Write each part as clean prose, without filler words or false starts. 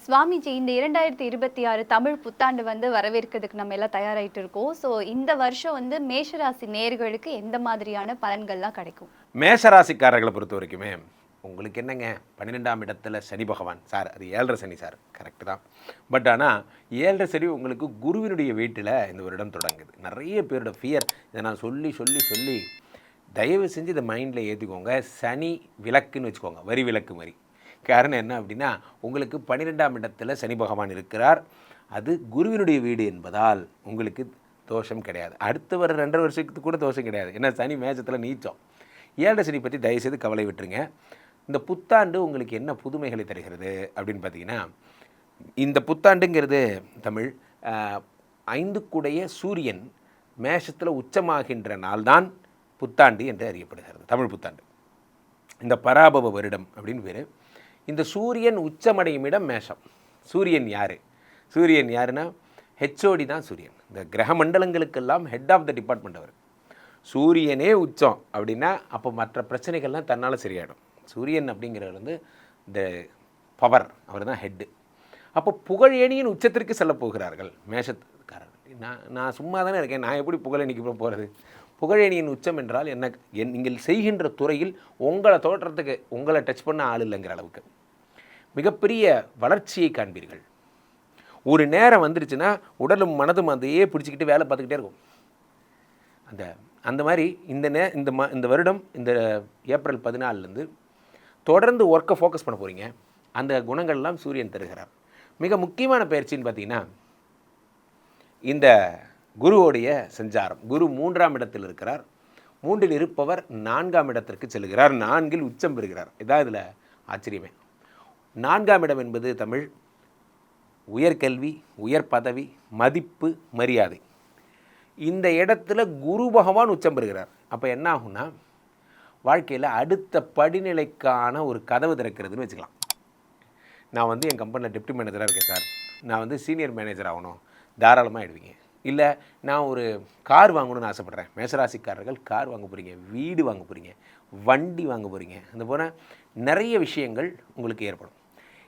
சுவாமிஜி இந்த 2026 தமிழ் புத்தாண்டு வந்து வரவேற்கிறதுக்கு நம்ம எல்லாம் தயாராயிட்டு இருக்கோம். ஸோ இந்த வருஷம் வந்து மேஷராசி நேயர்களுக்கு எந்த மாதிரியான பலன்கள்லாம் கிடைக்கும்? மேஷராசிக்காரர்களை பொறுத்த வரைக்குமே உங்களுக்கு என்னங்க 12ஆம் இடத்துல சனி பகவான் சார், அது 7.5 சனி சார், கரெக்டு தான். பட் ஆனால் 7.5 சனி உங்களுக்கு குருவினுடைய வீட்டில் இந்த வருடம் தொடங்குது. நிறைய பேரோட ஃபியர் இதை நான் சொல்லி சொல்லி சொல்லி தயவு செஞ்சு இதை மைண்டில் ஏற்றிக்கோங்க. சனி விளக்குன்னு வச்சுக்கோங்க, வரி விளக்கு மாதிரி. காரணம் என்ன அப்படின்னா, உங்களுக்கு 12ஆம் இடத்துல சனி பகவான் இருக்கிறார். அது குருவினுடைய வீடு என்பதால் உங்களுக்கு தோஷம் கிடையாது. அடுத்து வர 2.5 வருஷத்துக்கு கூட தோஷம் கிடையாது. ஏன்னா சனி மேஷத்தில் நீச்சம். 7.5 சனி பற்றி தயவுசெய்து கவலை விட்டுருங்க. இந்த புத்தாண்டு உங்களுக்கு என்ன புதுமைகளை தருகிறது அப்படின்னு பார்த்தீங்கன்னா, இந்த புத்தாண்டுங்கிறது தமிழ் 5 சூரியன் மேஷத்தில் உச்சமாகின்ற நாள்தான் புத்தாண்டு என்று அறியப்படுகிறது. தமிழ் புத்தாண்டு இந்த பராபவ வருடம் அப்படின்னு பேர். இந்த சூரியன் உச்சமடையும் இடம் மேஷம். சூரியன் யார்? சூரியன் யாருன்னா ஹெச்ஓடி தான் சூரியன். இந்த கிரக மண்டலங்களுக்கெல்லாம் ஹெட் ஆஃப் த டிபார்ட்மெண்ட் அவர். சூரியனே உச்சம் அப்படின்னா அப்போ மற்ற பிரச்சனைகள்லாம் தன்னால் சரியாயிடும். சூரியன் அப்படிங்கிறவர் வந்து இந்த பவர், அவர் தான் ஹெட்டு. அப்போ புகழேணியின் உச்சத்திற்கு செல்ல போகிறார்கள் மேஷத்துக்காரர்கள். நான் சும்மா தானே இருக்கேன், நான் எப்படி புகழேணிக்கு போகிறது? புகழேணியின் உச்சம் என்றால் என்ன? நீங்கள் செய்கின்ற துறையில் உங்களை தோற்றத்துக்கு உங்களை டச் பண்ண ஆள் இல்லைங்கிற அளவுக்கு மிகப்பெரிய வளர்ச்சியை காண்பீர்கள். ஒரு நேரம் வந்துருச்சுன்னா உடலும் மனதும் அதையே பிடிச்சிக்கிட்டு வேலை பார்த்துக்கிட்டே இருக்கும். அந்த மாதிரி இந்த வருடம் இந்த ஏப்ரல் 14 தொடர்ந்து ஒர்க்கை ஃபோக்கஸ் பண்ண போகிறீங்க. அந்த குணங்கள்லாம் சூரியன் தருகிறார். மிக முக்கியமான பயிற்சின்னு பார்த்தீங்கன்னா இந்த குருவோடைய சஞ்சாரம். குரு 3ஆம் இடத்தில் இருக்கிறார். 3இல் இருப்பவர் 4ஆம் இடத்திற்கு செல்கிறார். 4இல் உச்சம் பெறுகிறார். இதான் இதில் ஆச்சரியமே. 4ஆம் இடம் என்பது தமிழ் உயர்கல்வி, உயர் பதவி, மதிப்பு, மரியாதை. இந்த இடத்துல குரு பகவான் உச்சம் பெறுகிறார். அப்போ என்ன ஆகும்னா, வாழ்க்கையில் அடுத்த படிநிலைக்கான ஒரு கதவு திறக்கிறதுன்னு வச்சுக்கலாம். நான் வந்து என் கம்பெனியில் டெப்டி மேனேஜராக இருக்கேன் சார், நான் வந்து சீனியர் மேனேஜர் ஆகணும், தாராளமாக ஆகிடுவீங்க. இல்லை நான் ஒரு கார் வாங்கணும்னு ஆசைப்பட்றேன். மேஷராசிக்காரர்கள் கார் வாங்க போகிறீங்க, வீடு வாங்க போகிறீங்க, வண்டி வாங்க போகிறீங்க. அந்த போல் நிறைய விஷயங்கள் உங்களுக்கு ஏற்படும்.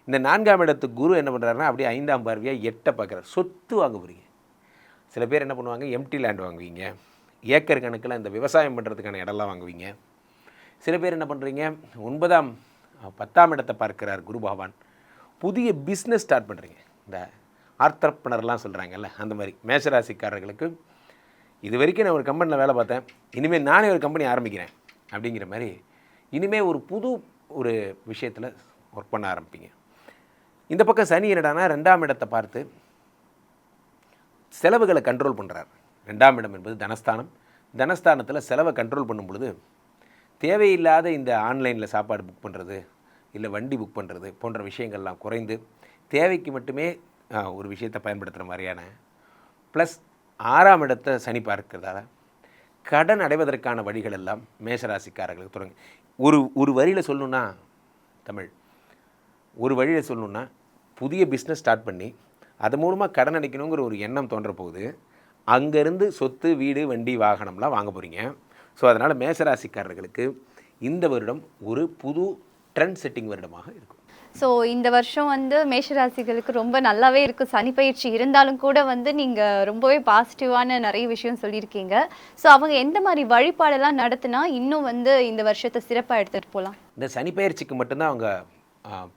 இந்த 4ஆம் இடத்து குரு என்ன பண்ணுறாருன்னா அப்படியே 5ஆம் பார்வையாக 8 பார்க்குறாரு. சொத்து வாங்க போகிறீங்க. சில பேர் என்ன பண்ணுவாங்க, எம்டி லேண்ட் வாங்குவீங்க, ஏக்கர் கணக்கில் இந்த விவசாயம் பண்ணுறதுக்கான இடம்லாம் வாங்குவீங்க. சில பேர் என்ன பண்ணுறீங்க, 9ஆம் 10ஆம் இடத்தை பார்க்கிறார் குரு பகவான். புதிய பிஸ்னஸ் ஸ்டார்ட் பண்ணுறீங்க. இந்த ஆர்த்தர்பனர்லாம் சொல்கிறாங்கல்ல, அந்த மாதிரி மேஷராசிக்காரர்களுக்கு இது வரைக்கும் நான் ஒரு கம்பெனியில் வேலை பார்த்தேன், இனிமேல் நானே ஒரு கம்பெனி ஆரம்பிக்கிறேன் அப்படிங்கிற மாதிரி இனிமேல் ஒரு புது ஒரு விஷயத்தில் ஒர்க் பண்ண ஆரம்பிப்பீங்க. இந்த பக்கம் சனி என்னடானா 2ஆம் இடத்தை பார்த்து செலவுகளை கண்ட்ரோல் பண்ணுறார். 2ஆம் இடம் என்பது தனஸ்தானம். தனஸ்தானத்தில் செலவை கண்ட்ரோல் பண்ணும் பொழுது தேவையில்லாத இந்த ஆன்லைனில் சாப்பாடு புக் பண்ணுறது, இல்லை வண்டி புக் பண்ணுறது போன்ற விஷயங்கள்லாம் குறைந்து தேவைக்கு மட்டுமே ஒரு விஷயத்தை பயன்படுத்துகிற மாதிரியான ப்ளஸ் 6ஆம் இடத்தை சனி பார்க்கிறதால கடன் அடைவதற்கான வழிகள் எல்லாம் மேஷராசிக்காரர்களுக்கு தொடங்கி ஒரு வரியில் சொல்லணுன்னா தமிழ் ஒரு வழியில் சொல்லணுன்னா புதிய பிஸ்னஸ் ஸ்டார்ட் பண்ணி அது மூலமாக கடன் அடைக்கணுங்கிற ஒரு எண்ணம் தோன்ற போகுது. அங்கேருந்து சொத்து, வீடு, வண்டி, வாகனம்லாம் வாங்க போகிறீங்க. ஸோ அதனால் மேஷராசிக்காரர்களுக்கு இந்த வருடம் ஒரு புது ட்ரெண்ட் செட்டிங் வருடமாக இருக்கும். ஸோ இந்த வருஷம் வந்து மேஷராசிகளுக்கு ரொம்ப நல்லாவே இருக்குது. சனி பயிற்சி இருந்தாலும் கூட வந்து நீங்கள் ரொம்பவே பாசிட்டிவான நிறைய விஷயம் சொல்லியிருக்கீங்க. ஸோ அவங்க எந்த மாதிரி வழிபாடெல்லாம் நடத்தினா இன்னும் வந்து இந்த வருஷத்தை சிறப்பாக எடுத்துகிட்டு போகலாம்? இந்த சனி பயிற்சிக்கு மட்டும்தான் அவங்க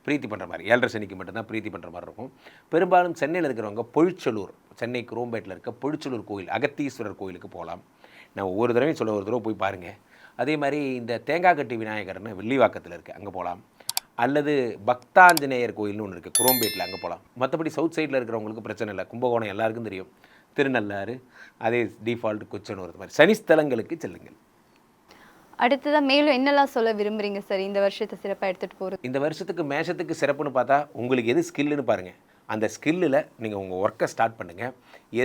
பிரீத்தி பண்ணுற மாதிரி, 7.5 சனிக்கு மட்டும்தான் பிரீத்தி பண்ணுற மாதிரி இருக்கும். பெரும்பாலும் சென்னையில் இருக்கிறவங்க பொழிச்சலூர், சென்னை குரோம்பேட்டில் இருக்க பொழிச்சலூர் கோயில், அகத்தீஸ்வரர் கோயிலுக்கு போகலாம். நான் ஒவ்வொரு தடவையும் சொல்ல, ஒரு தடவை போய் பாருங்கள். அதே மாதிரி இந்த தேங்காய்கட்டி விநாயகர்னு வெள்ளிவாக்கத்தில் இருக்குது, அங்கே போகலாம். அல்லது பக்தாஞ்சநேயர் கோயில்னு ஒன்று இருக்குது குரோம்பேட்டில், அங்கே போகலாம். மற்றபடி சவுத் சைடில் இருக்கிறவங்களுக்கு பிரச்சனை இல்லை. கும்பகோணம் எல்லாருக்கும் தெரியும், திருநள்ளாறு, அதே டிஃபால்ட் கொச்சனூர், மாதிரி சனிஸ்தலங்களுக்கு செல்லுங்கள். அடுத்ததான் மேலும் என்னெல்லாம் சொல்ல விரும்புகிறீங்க சார் இந்த வருஷத்தை சிறப்பாக எடுத்துகிட்டு போகிறது? இந்த வருஷத்துக்கு மேஷத்துக்கு சிறப்புன்னு பார்த்தா உங்களுக்கு எது ஸ்கில்லுன்னு பாருங்கள். அந்த ஸ்கில்லில் நீங்கள் உங்கள் ஒர்க்கை ஸ்டார்ட் பண்ணுங்கள்.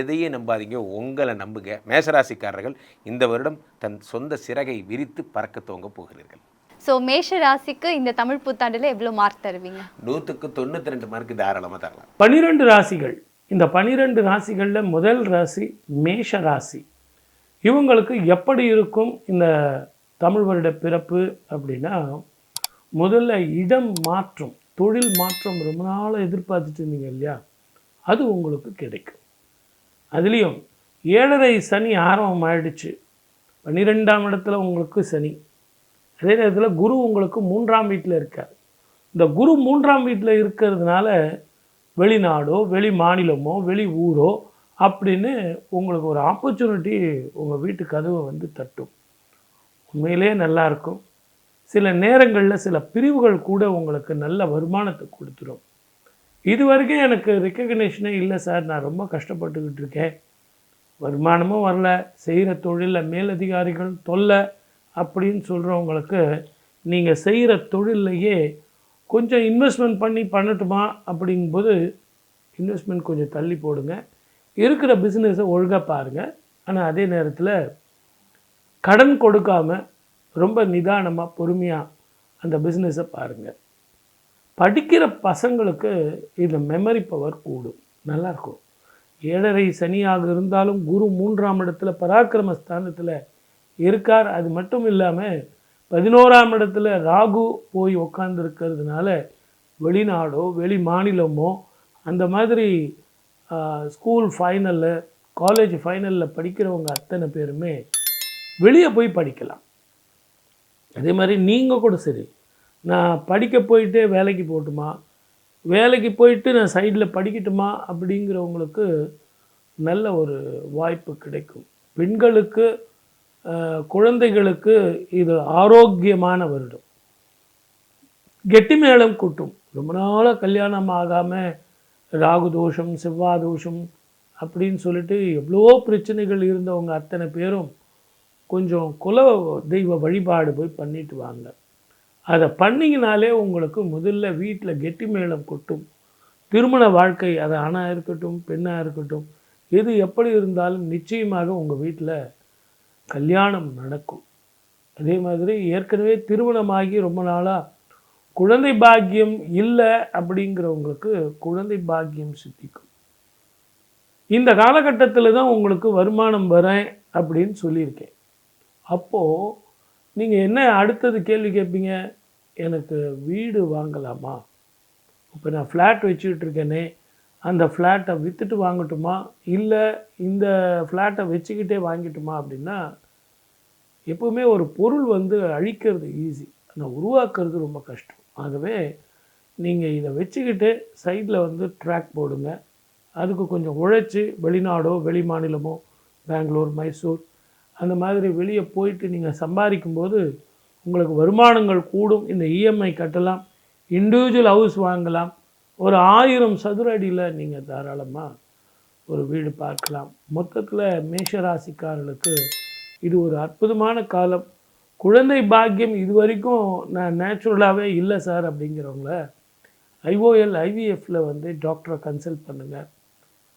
எதையும் நம்பாதீங்க, உங்களை நம்புங்க. மேஷராசிக்காரர்கள் இந்த வருடம் தன் சொந்த சிறகை விரித்து பறக்க துவங்க போகிறீர்கள். ஸோ மேஷ ராசிக்கு இந்த தமிழ் புத்தாண்டில் எவ்வளோ மார்க் தருவீங்க? 100க்கு 92 மார்க் தாராளமாக தரலாம். 12 ராசிகள். இந்த 12 ராசிகளில் முதல் ராசி மேஷ ராசி. இவங்களுக்கு எப்படி இருக்கும் இந்த தமிழ் வருட பிறப்பு அப்படின்னா, முதல்ல இடம் மாற்றம் தொழில் மாற்றம் ரொம்ப நாளாக எதிர்பார்த்துட்டு இருந்தீங்க இல்லையா, அது உங்களுக்கு கிடைக்கும். அதுலேயும் 7.5 சனி ஆரம்பம் ஆயிடுச்சு. 12ஆம் இடத்துல உங்களுக்கு சனி, அதே நேரத்தில் குரு உங்களுக்கு 3ஆம் வீட்டில் இருக்கார். இந்த குரு 3ஆம் வீட்டில் இருக்கிறதுனால வெளிநாடோ வெளி மாநிலமோ வெளி ஊரோ அப்படின்னு உங்களுக்கு ஒரு ஆப்பர்ச்சுனிட்டி உங்கள் வீட்டு கதவை வந்து தட்டும். உண்மையிலே நல்லாயிருக்கும். சில நேரங்களில் சில பிரிவுகள் கூட உங்களுக்கு நல்ல வருமானத்தை கொடுத்துரும். இது வரைக்கும் எனக்கு ரெக்கக்னேஷனே இல்லை சார், நான் ரொம்ப கஷ்டப்பட்டுக்கிட்டு இருக்கேன், வருமானமும் வரல, செய்கிற தொழிலில் மேலதிகாரிகள் தொல்லை அப்படின்னு சொல்கிறவங்களுக்கு நீங்கள் செய்கிற தொழிலையே கொஞ்சம் இன்வெஸ்ட்மெண்ட் பண்ணட்டுமா அப்படிங்கும்போது இன்வெஸ்ட்மெண்ட் கொஞ்சம் தள்ளி போடுங்க. இருக்கிற பிஸ்னஸை ஒழுங்காக பாருங்கள். ஆனால் அதே நேரத்தில் கடன் கொடுக்காமல் ரொம்ப நிதானமாக பொறுமையாக அந்த பிஸ்னஸை பாருங்கள். படிக்கிற பசங்களுக்கு இந்த மெமரி பவர் கூடும், நல்லாயிருக்கும். 7.5 சனியாக இருந்தாலும் குரு 3ஆம் இடத்துல பராக்கிரம ஸ்தானத்தில் இருக்கார். அது மட்டும் இல்லாமல் 11ஆம் இடத்துல ராகு போய் உட்காந்துருக்கிறதுனால வெளிநாடோ வெளி மாநிலமோ அந்த மாதிரி ஸ்கூல் ஃபைனலில் காலேஜ் ஃபைனலில் படிக்கிறவங்க அத்தனை பேருமே வெளியே போய் படிக்கலாம். அதே மாதிரி நீங்கள் கூட சரி, நான் படிக்க போயிட்டே வேலைக்கு போகட்டுமா, வேலைக்கு போயிட்டு நான் சைடில் படிக்கட்டுமா அப்படிங்கிறவங்களுக்கு நல்ல ஒரு வாய்ப்பு கிடைக்கும். பெண்களுக்கு குழந்தைகளுக்கு இது ஆரோக்கியமான வருடம். கெட்டி மேளம் கூட்டும். ரொம்ப நாளாக கல்யாணம் ஆகாமல் ராகு தோஷம் செவ்வாய் தோஷம் அப்படின்னு சொல்லிட்டு எவ்வளோ பிரச்சனைகள் இருந்தவங்க அத்தனை பேரும் கொஞ்சம் குல தெய்வ வழிபாடு போய் பண்ணிட்டு வாங்க. அதை பண்ணிங்கனாலே உங்களுக்கு முதல்ல வீட்டில் கெட்டி மேளம் கொட்டும். திருமண வாழ்க்கை, அது ஆணாக இருக்கட்டும் பெண்ணாக இருக்கட்டும், எது எப்படி இருந்தாலும் நிச்சயமாக உங்கள் வீட்டில் கல்யாணம் நடக்கும். அதே மாதிரி ஏற்கனவே திருமணமாகி ரொம்ப நாளாக குழந்தை பாக்கியம் இல்லை அப்படிங்கிறவங்களுக்கு குழந்தை பாக்கியம் சித்திக்கும். இந்த காலகட்டத்தில் தான் உங்களுக்கு வருமானம் வரேன் அப்படின்னு சொல்லியிருக்கேன். அப்போது நீங்கள் என்ன அடுத்தது கேள்வி கேட்பீங்க, எனக்கு வீடு வாங்கலாமா, இப்போ நான் ஃப்ளாட் வச்சுக்கிட்டு இருக்கேனே அந்த ஃப்ளாட்டை விற்றுட்டு வாங்கட்டுமா, இல்லை இந்த ஃப்ளாட்டை வச்சுக்கிட்டே வாங்கிட்டுமா அப்படின்னா, எப்போவுமே ஒரு பொருள் வந்து அழிக்கிறது ஈஸி, ஆனால் உருவாக்குறது ரொம்ப கஷ்டம். ஆகவே நீங்கள் இதை வச்சுக்கிட்டு சைடில் வந்து ட்ராக் போடுங்க. அதுக்கு கொஞ்சம் உழைச்சி வெளிநாடோ வெளி மாநிலமோ பெங்களூர் மைசூர் அந்த மாதிரி வெளியே போயிட்டு நீங்கள் சம்பாதிக்கும்போது உங்களுக்கு வருமானங்கள் கூடும். இந்த இஎம்ஐ கட்டலாம், இண்டிவிஜுவல் ஹவுஸ் வாங்கலாம். ஒரு 1000 சதுர அடியில் நீங்கள் தாராளமாக ஒரு வீடு பார்க்கலாம். மொத்தத்தில் மேஷராசிக்காரர்களுக்கு இது ஒரு அற்புதமான காலம். குழந்தை பாக்கியம் இது வரைக்கும் நான் நேச்சுரலாகவே இல்லை சார் அப்படிங்கிறவங்கள ஐஓஎல் ஐவிஎஃப்பில் வந்து டாக்டரை கன்சல்ட் பண்ணுங்கள்,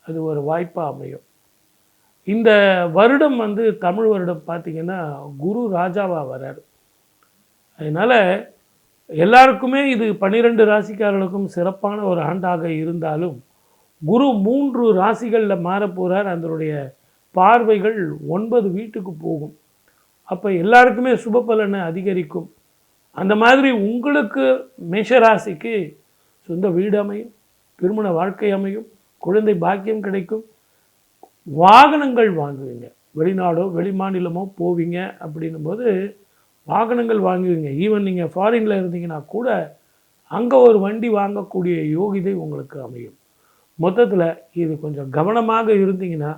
அது ஒரு வாய்ப்பாக அமையும். இந்த வருடம் வந்து தமிழ் வருடம் பார்த்திங்கன்னா குரு ராஜாவாக வரார். அதனால் எல்லாருக்குமே இது 12 ராசிக்காரர்களுக்கும் சிறப்பான ஒரு ஆண்டாக இருந்தாலும் குரு 3 ராசிகளில் மாறப்போகிறார். அதனுடைய பார்வைகள் 9 வீட்டுக்கு போகும். அப்போ எல்லாருக்குமே சுப பலனை அதிகரிக்கும். அந்த மாதிரி உங்களுக்கு மேஷராசிக்கு சொந்த வீடு அமையும், திருமண வாழ்க்கை அமையும், குழந்தை பாக்கியம் கிடைக்கும், வாகனங்கள் வாங்குவீங்க. வெளிநாடோ வெளி மாநிலமோ போவீங்க அப்படின்னும் போது வாகனங்கள் வாங்குவீங்க. ஈவன் நீங்கள் ஃபாரினில் இருந்தீங்கன்னா கூட அங்கே ஒரு வண்டி வாங்கக்கூடிய யோகிதை உங்களுக்கு அமையும். மொத்தத்தில் இது கொஞ்சம் கவனமாக இருந்தீங்கன்னா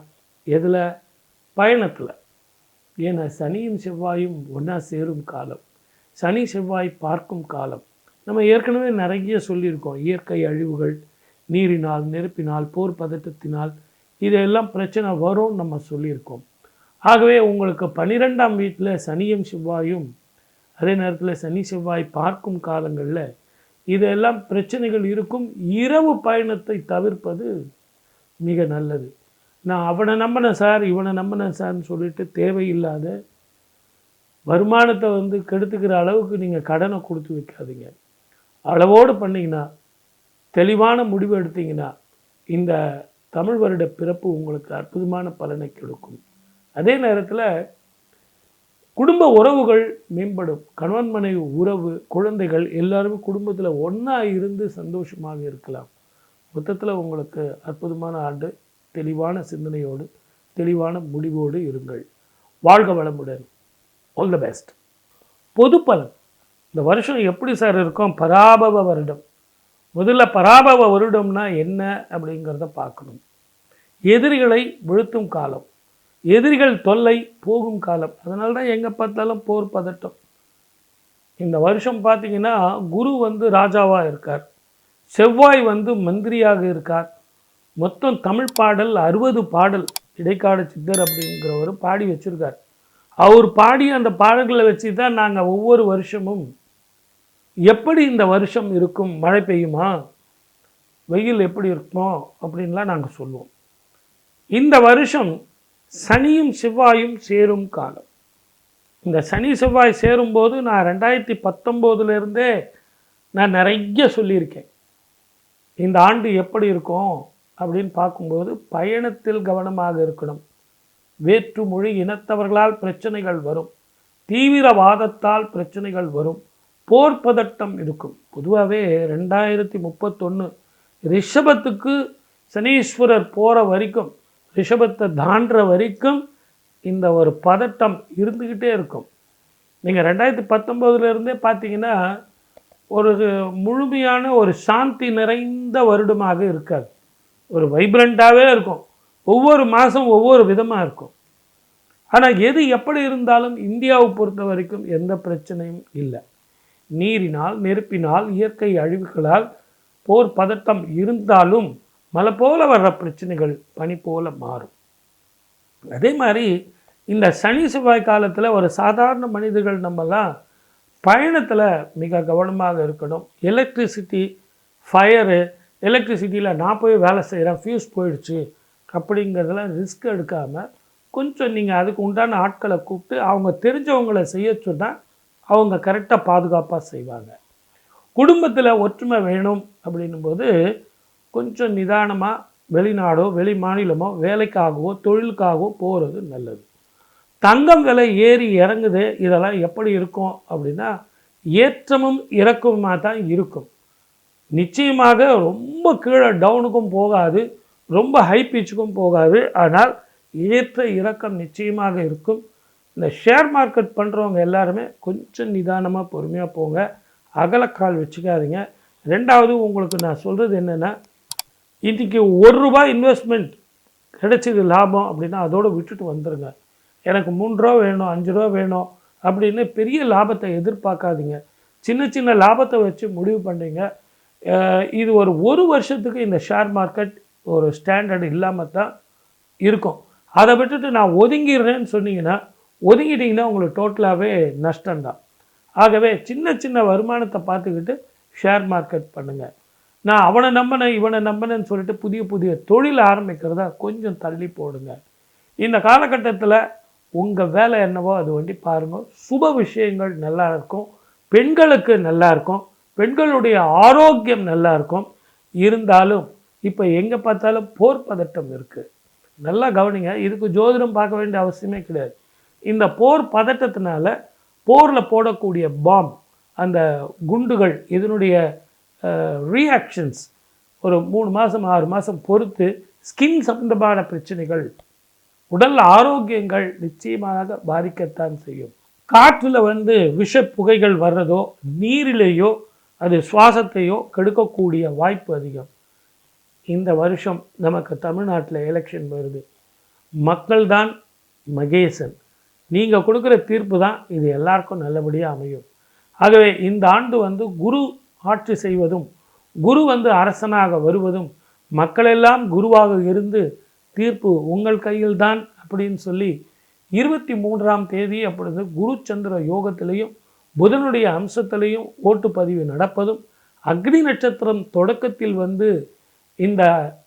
எதில், பயணத்தில். ஏன்னா சனியும் செவ்வாயும் ஒன்றா சேரும் காலம், சனி செவ்வாய் பார்க்கும் காலம். நம்ம ஏற்கனவே நிறைய சொல்லியிருக்கோம். இயற்கை அழிவுகள், நீரினால் நெருப்பினால் போர் பதட்டத்தினால் இதெல்லாம் பிரச்சனை வரும் நம்ம சொல்லியிருக்கோம். ஆகவே உங்களுக்கு 12ஆம் வீட்டில் சனியும் செவ்வாயும் அதே நேரத்தில் சனி செவ்வாய் பார்க்கும் காலங்களில் இதெல்லாம் பிரச்சனைகள் இருக்கும். இரவு பயணத்தை தவிர்ப்பது மிக நல்லது. நான் அவனை நம்பினேன் சார் இவனை நம்பினேன் சார்னு சொல்லிட்டு தேவையில்லாத வருமானத்தை வந்து கெடுத்துக்கிற அளவுக்கு நீங்கள் கடனை கொடுத்து வைக்காதீங்க. அளவோடு பண்ணிங்கன்னா, தெளிவான முடிவு எடுத்தீங்கன்னா இந்த தமிழ் வருட பிறப்பு உங்களுக்கு அற்புதமான பலனை கொடுக்கும். அதே நேரத்தில் குடும்ப உறவுகள் மேம்படும். கணவன் மனைவி உறவு, குழந்தைகள் எல்லாருமே குடும்பத்தில் ஒன்றா இருந்து சந்தோஷமாக இருக்கலாம். மொத்தத்தில் உங்களுக்கு அற்புதமான ஆண்டு. தெளிவான சிந்தனையோடு தெளிவான முடிவோடு இருங்கள். வாழ்க வளமுடன். All the best. பொது பலன் இந்த வருஷம் எப்படி சார் இருக்கும்? பராபவ வருடம். முதல்ல பராபவ வருடம்னா என்ன அப்படிங்கிறத பார்க்கணும். எதிரிகளை வீழ்த்தும் காலம், எதிரிகள் தொல்லை போகும் காலம். அதனால தான் எங்கே பார்த்தாலும் போர் பதட்டம். இந்த வருஷம் பார்த்தீங்கன்னா குரு வந்து ராஜாவாக இருக்கார், செவ்வாய் வந்து மந்திரியாக இருக்கார். மொத்தம் தமிழ் பாடல் 60 பாடல் இடைக்காடு சித்தர் அப்படிங்கிறவர் பாடி வச்சுருக்கார். அவர் பாடி அந்த பாடல்களை வச்சு தான் நாங்கள் ஒவ்வொரு வருஷமும் எப்படி இந்த வருஷம் இருக்கும், மழை பெய்யுமா, வெயில் எப்படி இருக்குமோ அப்படின்லாம் நாங்கள் சொல்லுவோம். இந்த வருஷம் சனியும் செவ்வாயும் சேரும் காலம். இந்த சனி செவ்வாய் சேரும்போது நான் 2019 நான் நிறைய சொல்லியிருக்கேன். இந்த ஆண்டு எப்படி இருக்கும் அப்படின்னு பார்க்கும்போது பயணத்தில் கவனமாக இருக்கணும். வேற்று மொழி இனத்தவர்களால் பிரச்சனைகள் வரும், தீவிரவாதத்தால் பிரச்சனைகள் வரும், போர் பதட்டம் இருக்கும். பொதுவாகவே 2031 ரிஷபத்துக்கு சனீஸ்வரர் போகிற வரைக்கும், ரிஷபத்தை தாண்டுற வரைக்கும் இந்த ஒரு பதட்டம் இருந்துக்கிட்டே இருக்கும். நீங்கள் 2019 பார்த்தீங்கன்னா ஒரு முழுமையான ஒரு சாந்தி நிறைந்த வருடமாக இருக்காது. ஒரு வைப்ரண்ட்டாகவே இருக்கும். ஒவ்வொரு மாதம் ஒவ்வொரு விதமாக இருக்கும். ஆனால் எது எப்படி இருந்தாலும் இந்தியாவை பொறுத்த வரைக்கும் எந்த பிரச்சனையும் இல்லை. நீரினால், நெருப்பினால், இயற்கை அழிவுகளால் போர் பதட்டம் இருந்தாலும் மழை போல வர்ற பிரச்சனைகள் பனி போல மாறும். அதே மாதிரி இந்த சனி செவ்வாய் காலத்தில் ஒரு சாதாரண மனிதர்கள் நம்மலாம் பயணத்தில் மிக கவனமாக இருக்கணும். எலக்ட்ரிசிட்டி, ஃபயரு, எலக்ட்ரிசிட்டியில் நான் போய் வேலை செய்கிறேன், ஃபியூஸ் போயிடுச்சு அப்படிங்கிறதெல்லாம் ரிஸ்க் எடுக்காமல் கொஞ்சம் நீங்கள் அதுக்கு உண்டான ஆட்களை கூப்பிட்டு அவங்க தெரிஞ்சவங்களை செய்ய சொன்னால் அவங்க கரெக்டாக பாதுகாப்பாக செய்வாங்க. குடும்பத்தில் ஒற்றுமை வேணும் அப்படின்னும்போது கொஞ்சம் நிதானமாக வெளிநாடோ வெளி மாநிலமோ வேலைக்காகவோ தொழிலுக்காகவோ போகிறது நல்லது. தங்கம் விலை ஏறி இறங்குது, இதெல்லாம் எப்படி இருக்கும் அப்படின்னா ஏற்றமும் இறக்கமுமாக தான் இருக்கும். நிச்சயமாக ரொம்ப கீழே டவுனுக்கும் போகாது, ரொம்ப ஹை பீச்சுக்கும் போகாது. ஆனால் ஏற்ற இறக்கம் நிச்சயமாக இருக்கும். இந்த ஷேர் மார்க்கெட் பண்ணுறவங்க எல்லாருமே கொஞ்சம் நிதானமாக பொறுமையாக போங்க, அகலக்கால் வச்சுக்காதீங்க. ரெண்டாவது உங்களுக்கு நான் சொல்கிறது என்னென்னா, இன்றைக்கி ₹1 இன்வெஸ்ட்மெண்ட் கிடைச்சது லாபம் அப்படின்னா அதோடு விட்டுட்டு வந்துடுங்க. எனக்கு ₹3 வேணும், ₹5 வேணும் அப்படின்னு பெரிய லாபத்தை எதிர்பார்க்காதீங்க. சின்ன சின்ன லாபத்தை வச்சு முடிவு பண்ணுறீங்க. இது ஒரு வருஷத்துக்கு இந்த ஷேர் மார்க்கெட் ஒரு ஸ்டாண்டர்டு இல்லாமல் தான் இருக்கும். அதை விட்டுட்டு நான் ஒதுங்கிடுறேன்னு சொன்னீங்கன்னா ஒதுங்கிட்டிங்கன்னா உங்களுக்கு டோட்டலாகவே நஷ்டம்தான். ஆகவே சின்ன சின்ன வருமானத்தை பார்த்துக்கிட்டு ஷேர் மார்க்கெட் பண்ணுங்கள். நான் அவனை நம்பினேன் இவனை நம்பினேன்னு சொல்லிட்டு புதிய புதிய தொழில் ஆரம்பிக்கிறதா கொஞ்சம் தள்ளி போடுங்க. இந்த காலகட்டத்தில் உங்கள் வேலை என்னவோ அது வண்டி பாருங்கள். சுப விஷயங்கள் நல்லா இருக்கும், பெண்களுக்கு நல்லா இருக்கும், பெண்களுடைய ஆரோக்கியம் நல்லா இருக்கும். இருந்தாலும் இப்போ எங்கே பார்த்தாலும் போர் பதட்டம் இருக்குது. நல்லா கவனிங்க. இதுக்கு ஜோதிடம் பார்க்க வேண்டிய அவசியமே கிடையாது. இந்த போர் பதட்டத்தினால போரில் போடக்கூடிய பாம், அந்த குண்டுகள், இதனுடைய ரியாக்ஷன்ஸ் ஒரு 3 மாதம் 6 மாதம் பொறுத்து ஸ்கின் சம்பந்தமான பிரச்சனைகள், உடல் ஆரோக்கியங்கள் நிச்சயமாக பாதிக்கத்தான் செய்யும். காற்றில் விஷ புகைகள் வர்றதோ நீரிலேயோ அது சுவாசத்தையோ கெடுக்கக்கூடிய வாய்ப்பு அதிகம். இந்த வருஷம் நமக்கு தமிழ்நாட்டில் எலெக்ஷன் வருது. மக்கள் தான் மகேசன். நீங்கள் கொடுக்குற தீர்ப்பு தான் இது எல்லாருக்கும் நல்லபடியாக அமையும். ஆகவே இந்த ஆண்டு குரு ஆட்சி செய்வதும், குரு அரசனாக வருவதும், மக்களெல்லாம் குருவாக இருந்து தீர்ப்பு உங்கள் கையில்தான் அப்படின்னு சொல்லி 23ஆம் தேதி அப்பொழுது குரு சந்திர யோகத்திலையும் புதனுடைய அம்சத்திலையும் ஓட்டுப்பதிவு நடப்பதும், அக்னி நட்சத்திரம் தொடக்கத்தில் இந்த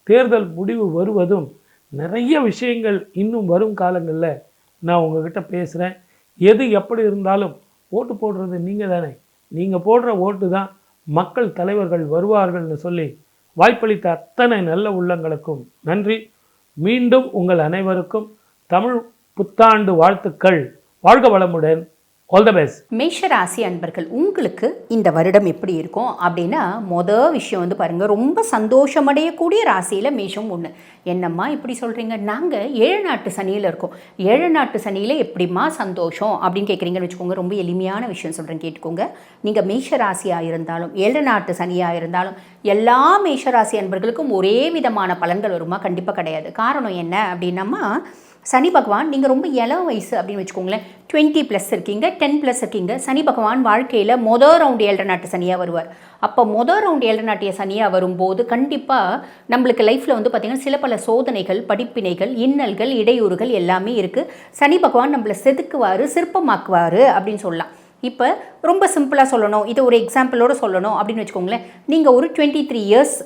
தேர்தல் முடிவு வருவதும், நிறைய விஷயங்கள் இன்னும் வரும் காலங்களில் நான் உங்ககிட்ட பேசுகிறேன். எது எப்படி இருந்தாலும் ஓட்டு போடுறது நீங்கள் தானே. நீங்கள் போடுற ஓட்டு தான் மக்கள் தலைவர்கள் வருவார்கள்னு சொல்லி வாய்ப்பளித்த அத்தனை நல்ல உள்ளங்களுக்கும் நன்றி. மீண்டும் உங்கள் அனைவருக்கும் தமிழ் புத்தாண்டு வாழ்த்துக்கள். வாழ்க வளமுடன். All the best. மேஷ ராசி அன்பர்கள், உங்களுக்கு இந்த வருடம் எப்படி இருக்கும் அப்படின்னா, விஷயம் வந்து பாருங்கள், ரொம்ப சந்தோஷமடையக்கூடிய ராசியில் மேஷம் ஒன்று. என்னம்மா இப்படி சொல்கிறீங்க, நாங்கள் 7 நாட்டு சனியில் இருக்கோம், 7 நாட்டு சனியில் எப்படிம்மா சந்தோஷம் அப்படின்னு கேட்குறீங்கன்னு வச்சுக்கோங்க. ரொம்ப எளிமையான விஷயம் சொல்கிறேன், கேட்டுக்கோங்க. நீங்கள் மேஷ ராசியாக இருந்தாலும் 7 நாட்டு சனியாக இருந்தாலும் எல்லா மேஷ ராசி அன்பர்களுக்கும் ஒரே விதமான பலன்கள் வருமா? கண்டிப்பாக கிடையாது. காரணம் என்ன அப்படின்னம்மா, சனி பகவான் நீங்கள் ரொம்ப இளம் வயசு அப்படின்னு வச்சுக்கோங்களேன், 20+ இருக்கீங்க, 10+ இருக்கீங்க. சனி பகவான் வாழ்க்கையில் ரவுண்டு 7 நாட்டு சனியாக வருவார். அப்போ ரவுண்டு 7 நாட்டிய சனியாக வரும்போது கண்டிப்பாக நம்மளுக்கு லைஃப்பில் வந்து பார்த்திங்கன்னா சில பல சோதனைகள், படிப்பினைகள், இன்னல்கள், இடையூறுகள் எல்லாமே இருக்குது. சனி பகவான் நம்மளை செதுக்குவார், சிற்பமாக்குவார் அப்படின்னு சொல்லலாம். இப்போ ரொம்ப சிம்பிளாக சொல்லணும், இது ஒரு எக்ஸாம்பிளோடு சொல்லணும் அப்படின்னு வச்சுக்கோங்களேன். நீங்கள் ஒரு 23 இயர்ஸ்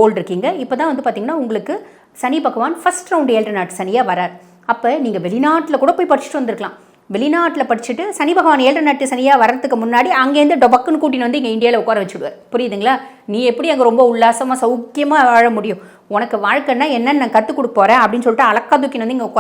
ஓல்டு இருக்கீங்க. இப்போ தான் வந்து பார்த்திங்கன்னா உங்களுக்கு சனி பகவான் ஃபஸ்ட் ரவுண்டு 7 நாட்டு சனியாக வரார். அப்போ நீங்கள் வெளிநாட்டில் கூட போய் படிச்சுட்டு வந்திருக்கலாம். வெளிநாட்டில் படிச்சுட்டு சனி பகவான் 7 நாட்டு சனியாக வரதுக்கு முன்னாடி அங்கேருந்து டொபக்குன்னு கூட்டின்னு வந்து இங்கே இந்தியாவில் உட்கார வச்சுடுவார். புரியுதுங்களா? நீ எப்படி அங்கே ரொம்ப உல்லாசமாக சௌக்கியமாக வாழ முடியும், உனக்கு வாழ்க்கைன்னா என்னென்னு நான் கற்றுக் கொடுக்க போகிறேன் அப்படின்னு சொல்லிட்டு அலக்கா தூக்கின்னு வந்து இங்கே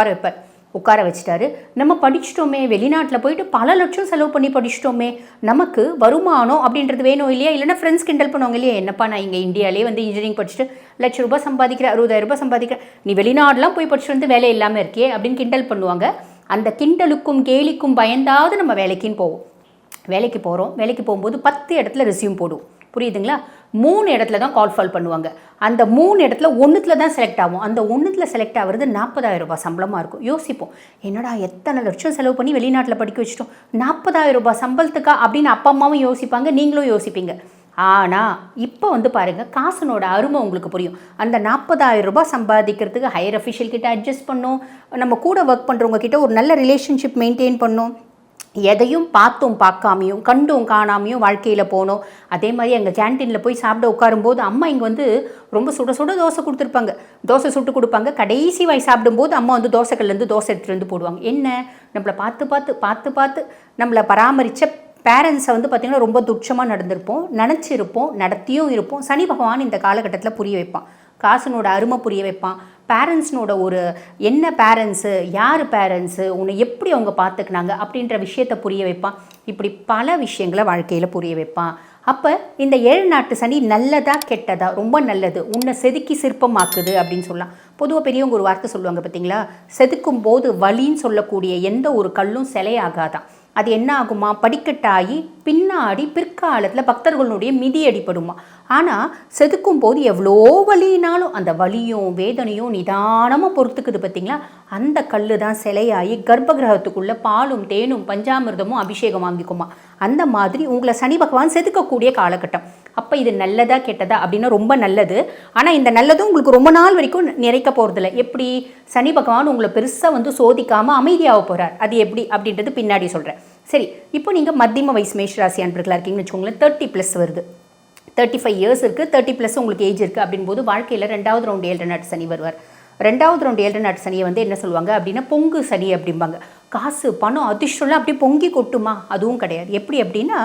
உட்கார வச்சுட்டாரு. நம்ம படிச்சிட்டோமே, வெளிநாட்டில் போயிட்டு பல லட்சம் செலவு பண்ணி படிச்சிட்டோமே, நமக்கு வருமானம் அப்படின்றது வேணும் இல்லையா? இல்லைன்னா ஃப்ரெண்ட்ஸ் கிண்டல் பண்ணுவாங்க இல்லையா, என்னப்பா நான் இங்கே இந்தியாவிலே வந்து இன்ஜினியரிங் படிச்சுட்டு ₹1,00,000 சம்பாதிக்கிறேன், ₹60,000 சம்பாதிக்கிறேன், நீ வெளிநாடுலாம் போய் படிச்சுட்டு வந்து வேலை இல்லாமல் இருக்கியே அப்படின்னு கிண்டல் பண்ணுவாங்க. அந்த கிண்டலுக்கும் கேலிக்கும் பயந்தாவது நம்ம வேலைக்குன்னு போவோம். வேலைக்கு போகும்போது 10 இடத்துல ரெஸ்யூம் போடுவோம். புரியுதுங்களா? 3 இடத்துல தான் கால் ஃபால் பண்ணுவாங்க. அந்த 3 இடத்துல ஒன்றுத்துல தான் செலக்ட் ஆகும். அந்த ஒன்றுத்துல செலக்ட் ஆகிறது ₹40,000 சம்பளமாக இருக்கும். யோசிப்போம், என்னடா எத்தனை லட்சம் செலவு பண்ணி வெளிநாட்டில் படிக்க வச்சிட்டோம், ₹40,000 சம்பளத்துக்கா அப்படின்னு அப்பா அம்மாவும் யோசிப்பாங்க, நீங்களும் யோசிப்பீங்க. ஆனால் இப்போ வந்து பாருங்கள், காசுனோட அருமை உங்களுக்கு புரியும். அந்த ₹40,000 சம்பாதிக்கிறதுக்கு ஹையர் அஃபிஷியல் கிட்ட அட்ஜஸ்ட் பண்ணோம், நம்ம கூட ஒர்க் பண்ணுறவங்க கிட்ட ஒரு நல்ல ரிலேஷன்ஷிப் மெயின்டைன் பண்ணோம், எதையும் பார்த்தும் பார்க்காமையும் கண்டும் காணாமையும் வாழ்க்கையில் போனோம். அதே மாதிரி எங்கள் கேன்டீனில் போய் சாப்பிட உட்காரும்போது அம்மா இங்கே வந்து ரொம்ப சுட தோசை கொடுத்துருப்பாங்க, தோசை சுட்டு கொடுப்பாங்க. கடைசி வாய் சாப்பிடும்போது அம்மா வந்து தோசைக்கல்லேருந்து தோசை எடுத்துகிட்டு வந்து போடுவாங்க. என்ன, நம்மளை பார்த்து நம்மளை பராமரித்த பேரண்ட்ஸை வந்து பார்த்திங்கன்னா ரொம்ப துட்சமாக நினச்சிருப்போம், நடத்தியும் இருப்போம். சனி பகவான் இந்த காலகட்டத்தில் புரிய வைப்பான், காசுனோட அருமை புரிய வைப்பான். பேரண்ட்ஸ்னோட ஒரு என்ன பேரண்ட்ஸு, யார் பேரண்ட்ஸு, உன்னை எப்படி அவங்க பார்த்துக்கினாங்க அப்படின்ற விஷயத்தை புரிய வைப்பான். இப்படி பல விஷயங்களை வாழ்க்கையில் புரிய வைப்பான். அப்போ இந்த 7 நாட்டு சனி நல்லதா கெட்டதா? ரொம்ப நல்லது, உன்னை செதுக்கி சிற்பமாக்குது அப்படின்னு சொல்லலாம். பொதுவாக பெரியவங்க ஒரு வார்த்தை சொல்லுவாங்க பார்த்தீங்களா, செதுக்கும் போது வலின்னு சொல்லக்கூடிய எந்த ஒரு கல்லும் சிலையாகாதான். அது என்ன ஆகுமா, படிக்கட்டாகி பின்னாடி பிற்காலத்தில் பக்தர்களுடைய மிதி அடிப்படுமா. ஆனால் செதுக்கும் போது எவ்வளோ வலினாலும் அந்த வலியும் வேதனையும் நிதானமாக பொறுத்துக்குது பார்த்தீங்களா, அந்த கல் தான் சிலையாகி கர்ப்பகிரகத்துக்குள்ளே பாலும் தேனும் பஞ்சாமிர்தமும் அபிஷேகம் வாங்கிக்குமா. அந்த மாதிரி உங்களை சனி பகவான் செதுக்கக்கூடிய காலகட்டம். அப்போ இது நல்லதா கெட்டதா அப்படின்னா ரொம்ப நல்லது. ஆனால் இந்த நல்லதும் உங்களுக்கு ரொம்ப நாள் வரைக்கும் நிறைக்க போகிறதில்ல. எப்படி, சனி பகவான் உங்களை பெருசாக வந்து சோதிக்காமல் அமைதியாக போகிறார். அது எப்படி அப்படின்றது பின்னாடி சொல்கிறேன். சரி, இப்போ நீங்கள் மத்தியம வயசு மேஷராசி அன்பர்களாக இருக்கீங்கன்னு வச்சுக்கோங்களேன். 30+ வருது, 35 இயர்ஸ் இருக்குது, 30+ உங்களுக்கு ஏஜ் இருக்குது அப்படின்போது வாழ்க்கையில் 2வது ரவுண்டு 7 நாட்டு சனி வருவார். 2வது ரவுண்டு 7 நாட்டு சனியை வந்து என்ன சொல்லுவாங்க அப்படின்னா பொங்கு சனி அப்படிம்பாங்க. காசு பணம் அதிர்ஷ்டம்லாம் அப்படி பொங்கி கொட்டுமா? அதுவும் கிடையாது. எப்படி அப்படின்னா,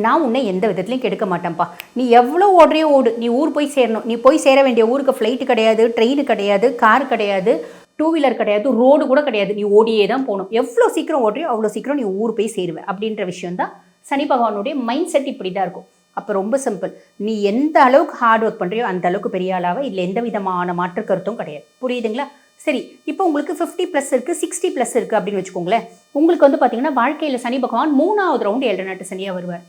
நான் உன்னை எந்த விதத்துலையும் கெடுக்க மாட்டேன்ப்பா, நீ எவ்வளோ ஓடுறியோ ஓடு, நீ ஊர் போய் சேரணும், நீ போய் சேர வேண்டிய ஊருக்கு ஃப்ளைட்டு கிடையாது, ட்ரெயின் கிடையாது, கார் கிடையாது, 2 வீலர் கிடையாது, ரோடு கூட கிடையாது, நீ ஓடியே தான் போகணும். எவ்வளோ சீக்கிரம் ஓடுறியோ அவ்வளோ சீக்கிரம் நீ ஊர் போய் சேருவேன் அப்படின்ற விஷயம் தான் சனி பகவானுடைய மைண்ட் செட். இப்படி தான் இருக்கும். அப்போ ரொம்ப சிம்பிள், நீ எந்த அளவுக்கு ஹார்ட் ஒர்க் பண்ணுறியோ அந்த அளவுக்கு பெரிய ஆளாக இதில் எந்த விதமான மாற்று கருத்தும் கிடையாது. புரியுதுங்களா? சரி, இப்போ உங்களுக்கு 50+ இருக்குது, 60+ இருக்குது அப்படின்னு வச்சுக்கோங்களேன். உங்களுக்கு வந்து பார்த்தீங்கன்னா வாழ்க்கையில் சனி பகவான் 3வது ரவுண்டு 7 நாட்டு சனியாக வருவார்.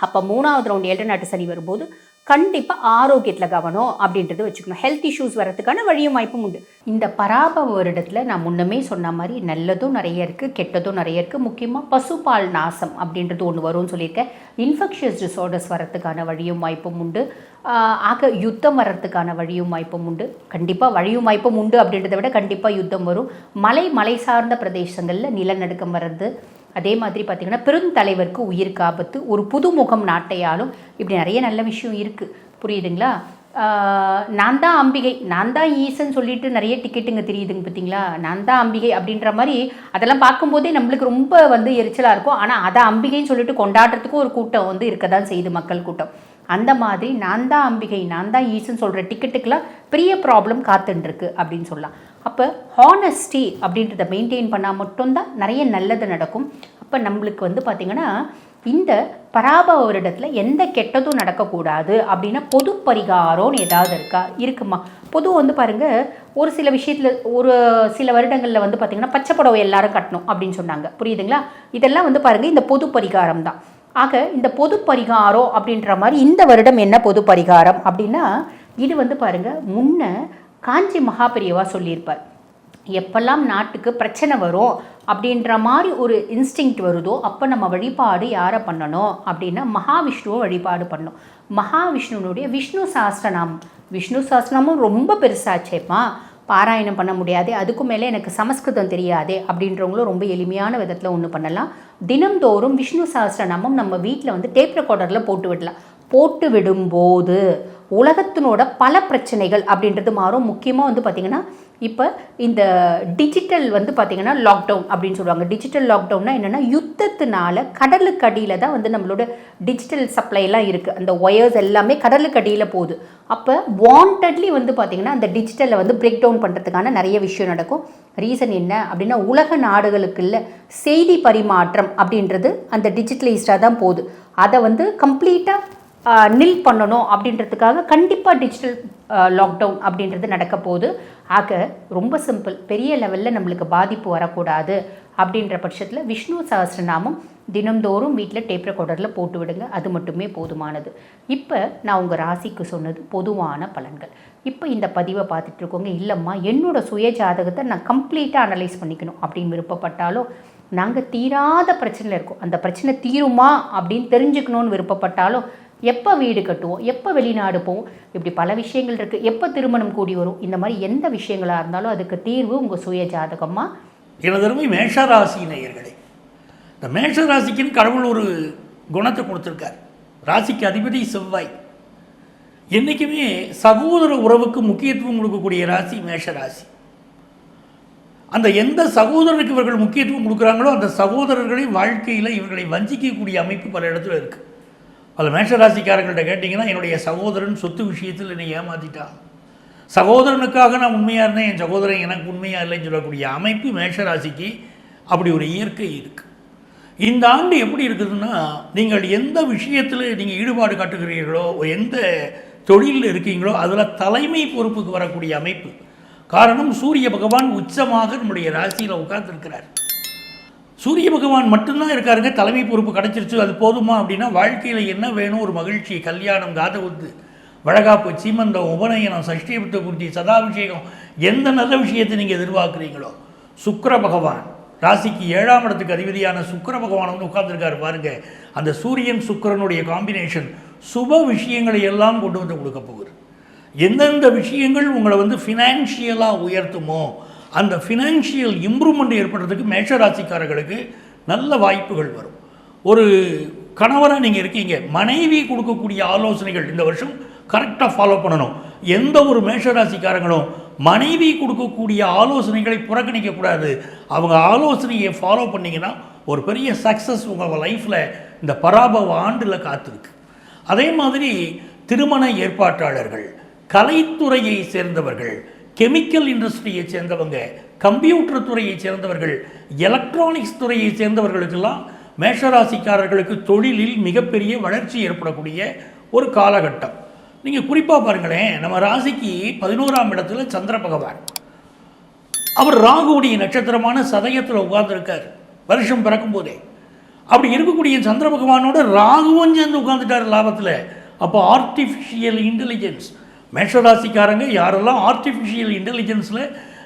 அப்போ 3வது ரவுண்டு 7 நாட்டு சனி வரும்போது கண்டிப்பாக ஆரோக்கியத்தில் கவனம் அப்படின்றது வச்சுக்கணும். ஹெல்த் இஷ்யூஸ் வரதுக்கான வழியும் வாய்ப்பும் உண்டு. இந்த பராபவ வருடத்தில் நான் முன்னமே சொன்ன மாதிரி நல்லதும் நிறைய இருக்குது, கெட்டதும் நிறைய இருக்குது. முக்கியமாக பசுபால் நாசம் அப்படின்றது ஒன்று வரும்னு சொல்லியிருக்கேன். இன்ஃபெக்ஷியஸ் டிஸார்டர்ஸ் வரத்துக்கான வழியும் வாய்ப்பும் உண்டு. ஆக யுத்தம் வர்றதுக்கான வழியும் வாய்ப்பும் உண்டு. கண்டிப்பாக வழியும் வாய்ப்பும் உண்டு அப்படின்றத விட கண்டிப்பாக யுத்தம் வரும். மலை சார்ந்த பிரதேசங்களில் நிலநடுக்கம் வர்றது, அதே மாதிரி பார்த்திங்கன்னா பெருந்தலைவருக்கு உயிருக்கு ஆபத்து, ஒரு புதுமுகம் நாட்டையாலும், இப்படி நிறைய நல்ல விஷயம் இருக்குது. புரியுதுங்களா? நான் தான் அம்பிகை, நான் தான் ஈசன் சொல்லிட்டு நிறைய டிக்கெட்டுங்க தெரியுதுங்க பார்த்தீங்களா, நான் தான் அம்பிகை அப்படின்ற மாதிரி அதெல்லாம் பார்க்கும்போதே நம்மளுக்கு ரொம்ப வந்து எரிச்சலாக இருக்கும். ஆனால் அதை அம்பிகைன்னு சொல்லிட்டு கொண்டாடுறதுக்கும் ஒரு கூட்டம் வந்து இருக்க தான் செய்யுது, மக்கள் கூட்டம். அந்த மாதிரி நான் தான் அம்பிகை, நான் தான் ஈசன் சொல்கிற டிக்கெட்டுக்கெலாம் பெரிய ப்ராப்ளம் காத்துட்டுருக்கு அப்படின்னு சொல்லலாம். அப்போ ஹானஸ்டி அப்படின்றத மெயின்டைன் பண்ணால் மட்டும்தான் நிறைய நல்லது நடக்கும். அப்போ நம்மளுக்கு வந்து பார்த்திங்கன்னா இந்த பராபவ வருடத்தில் எந்த கெட்டதும் நடக்கக்கூடாது அப்படின்னா பொது பரிகாரம்னு ஏதாவது இருக்குமா? பொது வந்து பாருங்கள், ஒரு சில விஷயத்தில் ஒரு சில வருடங்களில் வந்து பார்த்திங்கன்னா பச்சை புடவை எல்லாரும் கட்டணும் அப்படின்னு சொன்னாங்க, புரியுதுங்களா? இதெல்லாம் வந்து பாருங்கள் இந்த பொது பரிகாரம் தான். ஆக இந்த பொது பரிகாரம் அப்படின்ற மாதிரி இந்த வருடம் என்ன பொது பரிகாரம் அப்படின்னா, இது வந்து பாருங்கள் முன்ன காஞ்சி மகாபெரியவா சொல்லியிருப்பார், எப்பெல்லாம் நாட்டுக்கு பிரச்சனை வரும் அப்படின்ற மாதிரி ஒரு இன்ஸ்டிங்க்ட் வருதோ அப்போ நம்ம வழிபாடு யாரை பண்ணணும் அப்படின்னா மகாவிஷ்ணுவை வழிபாடு பண்ணணும். மகாவிஷ்ணுனுடைய விஷ்ணு சாஸ்திரநாமம், விஷ்ணு சாஸ்திரநாமம் ரொம்ப பெருசாச்சேப்பா, பாராயணம் பண்ண முடியாது, அதுக்கும் மேலே எனக்கு சமஸ்கிருதம் தெரியாதே அப்படின்றவங்களும் ரொம்ப எளிமையான விதத்தில் ஒன்று பண்ணலாம். தினம்தோறும் விஷ்ணு சாஸ்திரநாமம் நம்ம வீட்டில் வந்து டேப் ரெக்கார்டரில் போட்டு விடலாம். போட்டு விடும்போது உலகத்தினோட பல பிரச்சனைகள் அப்படின்றது மாறும். முக்கியமாக வந்து பார்த்திங்கன்னா இப்போ இந்த டிஜிட்டல் வந்து பார்த்திங்கன்னா லாக்டவுன் அப்படின்னு சொல்லுவாங்க. டிஜிட்டல் லாக்டவுன்னா என்னென்னா, யுத்தத்தினால கடலுக்கு அடியில் தான் வந்து நம்மளோட டிஜிட்டல் சப்ளைலாம் இருக்குது, அந்த ஒயர்ஸ் எல்லாமே கடலுக்கு அடியில் போகுது. அப்போ வாண்டட்லி வந்து பார்த்திங்கன்னா அந்த டிஜிட்டலை வந்து பிரேக் டவுன் பண்ணுறதுக்கான நிறைய விஷயம் நடக்கும். ரீசன் என்ன அப்படின்னா, உலக நாடுகளுக்குள்ள செய்தி பரிமாற்றம் அப்படின்றது அந்த டிஜிட்டலைஸ்டாக தான் போகுது. அதை வந்து கம்ப்ளீட்டாக நில் பண்ணணும் அப்படின்றதுக்காக கண்டிப்பாக டிஜிட்டல் லாக்டவுன் அப்படின்றது நடக்க போகுது. ஆக ரொம்ப சிம்பிள், பெரிய லெவலில் நம்மளுக்கு பாதிப்பு வரக்கூடாது அப்படின்ற பட்சத்தில் விஷ்ணு சஹஸ்ரநாமம் தினம்தோறும் வீட்டில் டேப் ரெக்கார்டரில் போட்டு விடுங்க, அது மட்டுமே போதுமானது. இப்போ நான் உங்கள் ராசிக்கு சொன்னது பொதுவான பலன்கள். இப்போ இந்த பதிவை பார்த்துட்டு இருக்கோங்க, இல்லைம்மா என்னோட சுய ஜாதகத்தை நான் கம்ப்ளீட்டாக அனலைஸ் பண்ணிக்கணும் அப்படின்னு விருப்பப்பட்டாலும், நாங்கள் தீராத பிரச்சனையில் இருக்கோம், அந்த பிரச்சனை தீருமா அப்படின்னு தெரிஞ்சுக்கணுன்னு விருப்பப்பட்டாலும், எப்போ வீடு கட்டுவோம், எப்போ வெளிநாடு போவோம், இப்படி பல விஷயங்கள் இருக்குது, எப்போ திருமணம் கூடி வரும், இந்த மாதிரி எந்த விஷயங்களாக இருந்தாலும் அதுக்கு தீர்வு உங்கள் சுய ஜாதகமாக. எனதருமை மேஷராசி நேயர்களே, இந்த மேஷராசிக்குன்னு கடவுள் ஒரு குணத்தை கொடுத்துருக்கார். ராசிக்கு அதிபதி செவ்வாய். என்றைக்குமே சகோதர உறவுக்கு முக்கியத்துவம் கொடுக்கக்கூடிய ராசி மேஷராசி. அந்த எந்த சகோதரனுக்கு இவர்கள் முக்கியத்துவம் கொடுக்குறாங்களோ அந்த சகோதரர்களை வாழ்க்கையில் இவர்களை வஞ்சிக்கக்கூடிய அமைப்பு பல இடத்துல இருக்குது. பல மேஷராசிக்காரர்கள்ட்ட கேட்டிங்கன்னா, என்னுடைய சகோதரன் சொத்து விஷயத்தில் என்னை ஏமாற்றிட்டான், சகோதரனுக்காக நான் உண்மையாக இருந்தேன், என் சகோதரன் எனக்கு உண்மையாக இல்லைன்னு சொல்லக்கூடிய அமைப்பு மேஷராசிக்கு அப்படி ஒரு இயற்கை இருக்குது. இந்த ஆண்டு எப்படி இருக்குதுன்னா, நீங்கள் எந்த விஷயத்தில் நீங்கள் ஈடுபாடு காட்டுகிறீர்களோ, எந்த தொழிலில் இருக்கீங்களோ அதில் தலைமை பொறுப்புக்கு வரக்கூடிய அமைப்பு. காரணம், சூரிய பகவான் உச்சமாக நம்முடைய ராசியில் உட்கார்ந்துருக்கிறார். சூரிய பகவான் மட்டும்தான் இருக்காருங்க, தலைமை பொறுப்பு கிடச்சிருச்சு அது போதுமா அப்படின்னா, வாழ்க்கையில் என்ன வேணும், ஒரு மகிழ்ச்சி, கல்யாணம், காதவுத்து, வழகாப்பு, சீமந்தம், உபநயனம், சஷ்டிபுத்த பூர்த்தி, சதாபிஷேகம், எந்த நல்ல விஷயத்தை நீங்கள் எதிர்பார்க்குறீங்களோ, சுக்கிர பகவான் ராசிக்கு 7ஆம் இடத்துக்கு அதிபதியான சுக்கிர பகவான் வந்து உட்கார்ந்துருக்காரு பாருங்க. அந்த சூரியன் சுக்கிரனுடைய காம்பினேஷன் சுப விஷயங்களை எல்லாம் கொண்டு வந்து கொடுக்க போகுது. எந்தெந்த விஷயங்கள் உங்களை வந்து ஃபினான்ஷியலாக உயர்த்துமோ அந்த ஃபினான்ஷியல் இம்ப்ரூவ்மெண்ட் ஏற்படுறதுக்கு மேஷராசிக்காரர்களுக்கு நல்ல வாய்ப்புகள் வரும். ஒரு கணவராக நீங்கள் இருக்கீங்க, மனைவி கொடுக்கக்கூடிய ஆலோசனைகள் இந்த வருஷம் கரெக்டாக ஃபாலோ பண்ணணும். எந்த ஒரு மேஷராசிக்காரங்களும் மனைவி கொடுக்கக்கூடிய ஆலோசனைகளை புறக்கணிக்கக்கூடாது. அவங்க ஆலோசனையை ஃபாலோ பண்ணிங்கன்னா ஒரு பெரிய சக்ஸஸ் உங்கள் லைஃப்பில் இந்த பராபவ ஆண்டில் காத்திருக்கு. அதே மாதிரி திருமண ஏற்பாட்டாளர்கள், கலைத்துறையை சேர்ந்தவர்கள், கெமிக்கல் இண்டஸ்ட்ரியை சேர்ந்தவங்க, கம்ப்யூட்டர் துறையை சேர்ந்தவர்கள், எலக்ட்ரானிக்ஸ் துறையை சேர்ந்தவர்களுக்கெல்லாம் மேஷராசிக்காரர்களுக்கு தொழிலில் மிகப்பெரிய வளர்ச்சி ஏற்படக்கூடிய ஒரு காலகட்டம். நீங்கள் குறிப்பாக பாருங்களேன், நம்ம ராசிக்கு 11ஆம் இடத்துல சந்திர பகவான், அவர் ராகுவுடைய நட்சத்திரமான சதயத்தில் உட்கார்ந்துருக்கார் வருஷம் பிறக்கும் போதே. அப்படி இருக்கக்கூடிய சந்திர பகவானோட ராகுவும் சேர்ந்து உட்கார்ந்துட்டார் லாபத்தில். அப்போ ஆர்டிஃபிஷியல் இன்டெலிஜென்ஸ், மேஷராசிக்காரங்க யாரெல்லாம் ஆர்டிஃபிஷியல் இன்டெலிஜென்ஸில்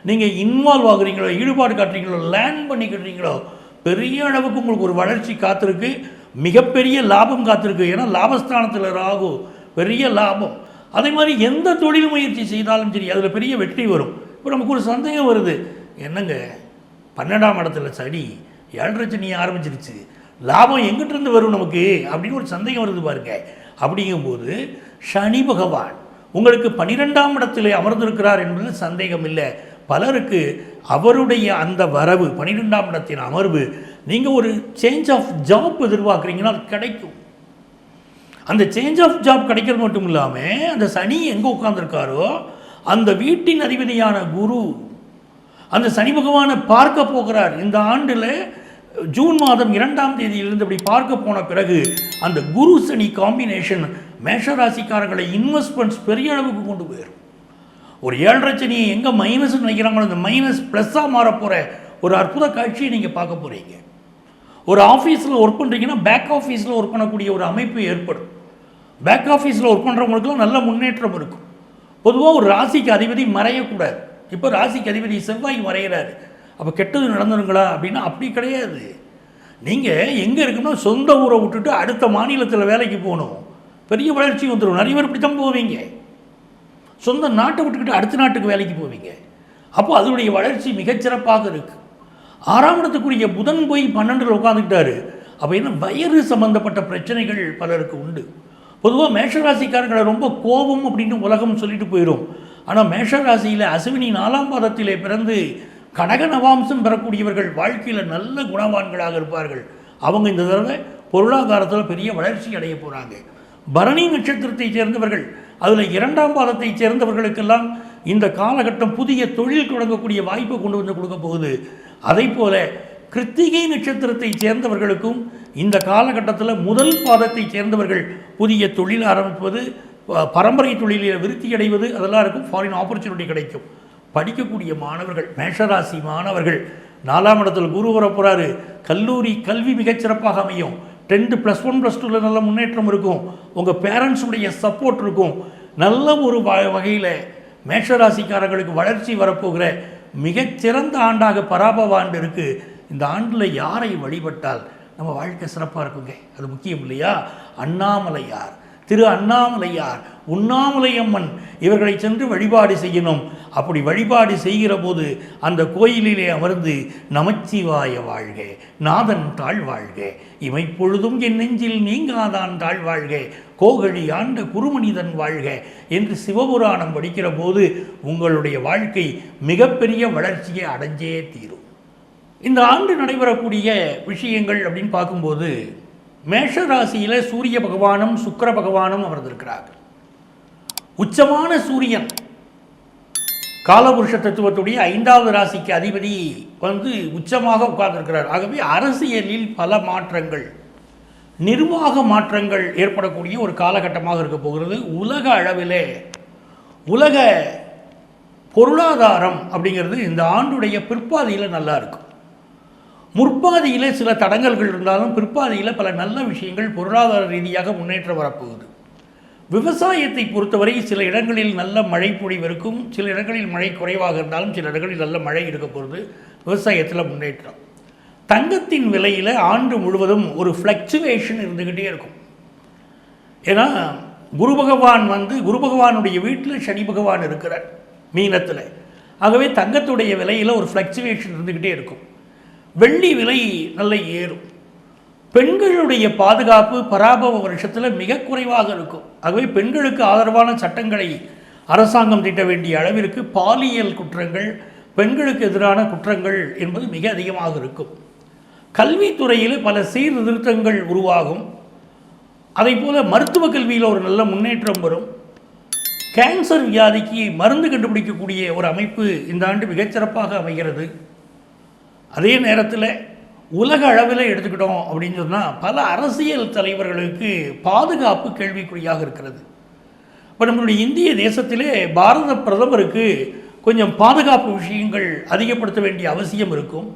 நீங்கள் இன்வால்வ் ஆகுறீங்களோ, ஈடுபாடு காட்டுறீங்களோ, லேர்ன் பண்ணிக்கிட்டீங்களோ, பெரிய அளவுக்கு உங்களுக்கு ஒரு வளர்ச்சி காத்திருக்கு, மிகப்பெரிய லாபம் காத்திருக்கு. ஏன்னா லாபஸ்தானத்தில் ராகு, பெரிய லாபம். அதே மாதிரி எந்த தொழில் முயற்சி செய்தாலும் சரி அதில் பெரிய வெற்றி வரும். இப்போ நமக்கு ஒரு சந்தேகம் வருது, என்னங்க 12ஆம் இடத்துல சனி 7.5 சனி ஆரம்பிச்சிருச்சு, லாபம் எங்கிட்டிருந்து வரும் நமக்கு அப்படின்னு ஒரு சந்தேகம் வருது பாருங்க. அப்படிங்கும்போது சனி பகவான் உங்களுக்கு 12ஆம் இடத்திலே அமர்ந்திருக்கிறார் என்பது சந்தேகம் இல்லை. பலருக்கு அவருடைய அந்த வரவு, 12ஆம் இடத்தின் அமர்வு, நீங்கள் ஒரு சேஞ்ச் ஆஃப் ஜாப் எதிர்பார்க்குறீங்கன்னா அது கிடைக்கும். அந்த சேஞ்ச் ஆஃப் ஜாப் கிடைக்கிறது மட்டும் இல்லாமல் அந்த சனி எங்கே உட்கார்ந்துருக்காரோ அந்த வீட்டின் அதிபதியான குரு அந்த சனி பகவானை பார்க்க போகிறார். இந்த ஆண்டில் ஜூன் மாதம் 2ஆம் தேதியிலிருந்து அப்படி பார்க்க போன பிறகு அந்த குரு சனி காம்பினேஷன் மேஷராசிக்காரர்களை இன்வெஸ்ட்மெண்ட்ஸ் பெரிய அளவுக்கு கொண்டு போயிடும். ஒரு 7.5 சனியை எங்கே மைனஸ்ன்னு நினைக்கிறாங்களோ அந்த மைனஸ் ப்ளஸ்ஸாக மாறப்போகிற ஒரு அற்புத காட்சியை நீங்கள் பார்க்க போகிறீங்க. ஒரு ஆஃபீஸில் ஒர்க் பண்ணுறீங்கன்னா பேக் ஆஃபீஸில் ஒர்க் பண்ணக்கூடிய ஒரு அமைப்பு ஏற்படும். பேக் ஆஃபீஸில் ஒர்க் பண்ணுறவங்களுக்குலாம் நல்ல முன்னேற்றம் இருக்கும். பொதுவாக ஒரு ராசிக்கு அதிபதி மறையக்கூடாது. இப்போ ராசிக்கு அதிபதி செவ்வாய் மறைகிறாரு, அப்போ கெட்டது நடந்துருங்களா அப்படின்னா அப்படி கிடையாது. நீங்கள் எங்கே இருக்குன்னா சொந்த ஊரை விட்டுட்டு அடுத்த மாநிலத்தில் வேலைக்கு போகணும், பெரிய வளர்ச்சி வந்துடும். நிறைய பேர் இப்படி தான் போவீங்க. சொந்த நாட்டை விட்டுக்கிட்டு அடுத்த நாட்டுக்கு வேலைக்கு போவீங்க. அப்போ அதனுடைய வளர்ச்சி மிகச்சிறப்பாக இருக்குது. 6ஆம் இடத்துக்குரிய புதன் போய் 12ல் உட்காந்துக்கிட்டாரு. அப்போ என்ன வயிறு சம்பந்தப்பட்ட பிரச்சனைகள் பலருக்கு உண்டு. பொதுவாக மேஷராசிக்காரர்களை ரொம்ப கோபம் அப்படின்னு உலகம் சொல்லிட்டு போயிடும். ஆனால் மேஷராசியில் அசுவினி 4ஆம் பாதத்திலே பிறந்து கடக நவாம்சம் பெறக்கூடியவர்கள் வாழ்க்கையில் நல்ல குணவான்களாக இருப்பார்கள். அவங்க இந்த தடவை பொருளாதாரத்தில் பெரிய வளர்ச்சி அடைய போகிறாங்க. பரணி நட்சத்திரத்தை சேர்ந்தவர்கள், அதில் 2ஆம் பாதத்தை சேர்ந்தவர்களுக்கெல்லாம் இந்த காலகட்டம் புதிய தொழில் தொடங்கக்கூடிய வாய்ப்பை கொண்டு வந்து கொடுக்க போகுது. அதே போல கிருத்திகை நட்சத்திரத்தை சேர்ந்தவர்களுக்கும் இந்த காலகட்டத்தில் முதல் பாதத்தை சேர்ந்தவர்கள் புதிய தொழில் ஆரம்பிப்பது, பரம்பரை தொழிலில் விருத்தி அடைவது, அதெல்லாம் இருக்கும். ஃபாரின் ஆப்பர்ச்சுனிட்டி கிடைக்கும். படிக்கக்கூடிய மாணவர்கள், மேஷராசி மாணவர்கள் 4ஆம் இடத்துல குரு வர போகிறாரு. கல்லூரி கல்வி மிகச்சிறப்பாக அமையும். 10th +1 +2 நல்ல முன்னேற்றம் இருக்கும். உங்கள் பேரண்ட்ஸுடைய சப்போர்ட் இருக்கும். நல்ல ஒரு வகையில் மேஷராசிக்காரர்களுக்கு வளர்ச்சி வரப்போகிற மிகச்சிறந்த ஆண்டாக பராபவ ஆண்டு இருக்குது. இந்த ஆண்டில் யாரை வழிபட்டால் நம்ம வாழ்க்கை சிறப்பாக இருக்குங்க, அது முக்கியம் இல்லையா? அண்ணாமலையார், திரு அண்ணாமலையார், உண்ணாமலையம்மன் இவர்களை சென்று வழிபாடு செய்யணும். அப்படி வழிபாடு செய்கிற போது அந்த கோயிலிலே அமர்ந்து நமச்சிவாய வாழ்க, நாதன் தாழ் வாழ்க, இமைப்பொழுதும் என் நெஞ்சில் நீங்காதான் தாழ் வாழ்க, கோகழி ஆண்ட குருமனிதன் வாழ்க என்று சிவபுராணம் படிக்கிற போது உங்களுடைய வாழ்க்கை மிகப்பெரிய வளர்ச்சியை அடைஞ்சே தீரும். இந்த ஆண்டு நடைபெறக்கூடிய விஷயங்கள் அப்படின்னு பார்க்கும்போது மேஷ ராசியில் சூரிய பகவானும் சுக்கிர பகவானும் அமர்ந்திருக்கிறார்கள். உச்சமான சூரியன் காலபுருஷ தத்துவத்துடைய 5வது ராசிக்கு அதிபதி உச்சமாக உட்கார்ந்திருக்கிறார். ஆகவே அரசியலில் பல மாற்றங்கள், நிர்வாக மாற்றங்கள் ஏற்படக்கூடிய ஒரு காலகட்டமாக இருக்க போகிறது. உலக அளவிலே உலக பொருளாதாரம் அப்படிங்கிறது இந்த ஆண்டுடைய பிற்பாதியில் நல்லா இருக்கும். முற்பாதியில் சில தடங்கல்கள் இருந்தாலும் பிற்பாதியில் பல நல்ல விஷயங்கள் பொருளாதார ரீதியாக முன்னேற்றம் வரப்போகுது. விவசாயத்தை பொறுத்தவரை சில இடங்களில் நல்ல மழை பொழிவு இருக்கும், சில இடங்களில் மழை குறைவாக இருந்தாலும் சில இடங்களில் நல்ல மழை இருக்க போகிறது. விவசாயத்தில் முன்னேற்றம். தங்கத்தின் விலையில் ஆண்டு முழுவதும் ஒரு ஃப்ளக்சுவேஷன் இருந்துக்கிட்டே இருக்கும். ஏன்னா குரு பகவானுடைய வீட்டில் சனி பகவான் இருக்கிறார் மீனத்தில். ஆகவே தங்கத்துடைய விலையில் ஒரு ஃப்ளக்சுவேஷன் இருந்துக்கிட்டே இருக்கும். வெள்ளி விலை நல்ல ஏறும். பெண்களுடைய பாதுகாப்பு பராபவ வருஷத்தில் மிக குறைவாக இருக்கும். ஆகவே பெண்களுக்கு ஆதரவான சட்டங்களை அரசாங்கம் தீட்ட வேண்டிய அளவிற்கு பாலியல் குற்றங்கள், பெண்களுக்கு எதிரான குற்றங்கள் என்பது மிக அதிகமாக இருக்கும். கல்வித்துறையில் பல சீர்திருத்தங்கள் உருவாகும். அதே போல் மருத்துவ கல்வியில் ஒரு நல்ல முன்னேற்றம் வரும். கேன்சர் வியாதிக்கு மருந்து கண்டுபிடிக்கக்கூடிய ஒரு அமைப்பு இந்த ஆண்டு மிகச்சிறப்பாக அமைகிறது. அதே நேரத்தில் உலக அளவில் எடுத்துக்கிட்டோம் அப்படின்னு சொன்னால் பல அரசியல் தலைவர்களுக்கு பாதுகாப்பு கேள்விக்குறியாக இருக்கிறது. இப்போ நம்மளுடைய இந்திய தேசத்திலே பாரத பிரதமருக்கு கொஞ்சம் பாதுகாப்பு விஷயங்கள் அதிகப்படுத்த வேண்டிய அவசியம் இருக்கும்.